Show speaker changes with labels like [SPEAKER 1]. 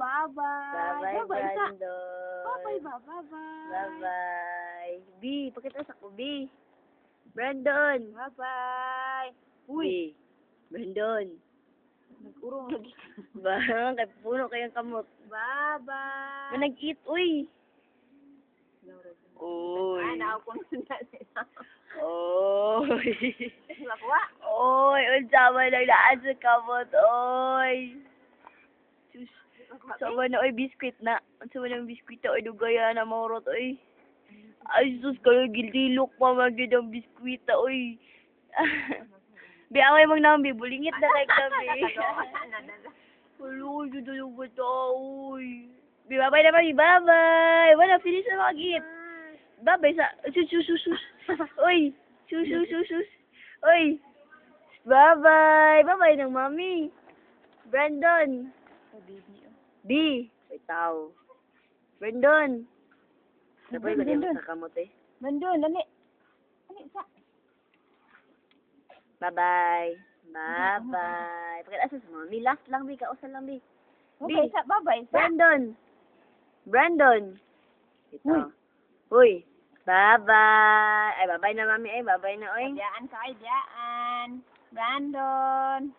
[SPEAKER 1] Bye-bye.
[SPEAKER 2] Bye-bye,
[SPEAKER 1] Bye-bye.
[SPEAKER 2] Brandon.
[SPEAKER 1] Bye-bye.
[SPEAKER 2] Bye-bye. B, pakita sa ko, B. Brandon.
[SPEAKER 1] Bye-bye.
[SPEAKER 2] B. Brandon.
[SPEAKER 1] Nag-urong lagi.
[SPEAKER 2] Ba, kay puno kayang kamot.
[SPEAKER 1] Bye-bye.
[SPEAKER 2] Nag-eat, uy. Uy.
[SPEAKER 1] Naukon na sila.
[SPEAKER 2] Oy.
[SPEAKER 1] Lakuha.
[SPEAKER 2] Oy, unsa man lang naan sa kamot, oy. Sus. Sama na, oy, biskwit na. Unsa man ang biskwit na, oy, dugaya na maurot, oy. Ay, sus, kayo gildilok pa magyud ang biskwit na, oy. Biaway mong naman, bulingit na kay kami. Hello, dudulong ba ito, oy. Bye-bye naman, bye-bye. Wala, finish na mag-eat. Bye-bye sa... Sus. Oy. Sus. Oy. Bye-bye. Bye-bye ng mami. Brandon. B. Itaw. Brandon. Sabay ba din sa kamot eh?
[SPEAKER 1] Brandon, dali. Dali, sa.
[SPEAKER 2] Bye-bye. Bye-bye. Pakita sa mami. Last lang, B. Kausan lang, B.
[SPEAKER 1] Okay, sa. Bye-bye, sa.
[SPEAKER 2] Brandon. Ito. Uy. Bye-bye. Ay, bye-bye na, mami. Ay, bye-bye na, oy.
[SPEAKER 1] Diyan ka, diyan. Brandon.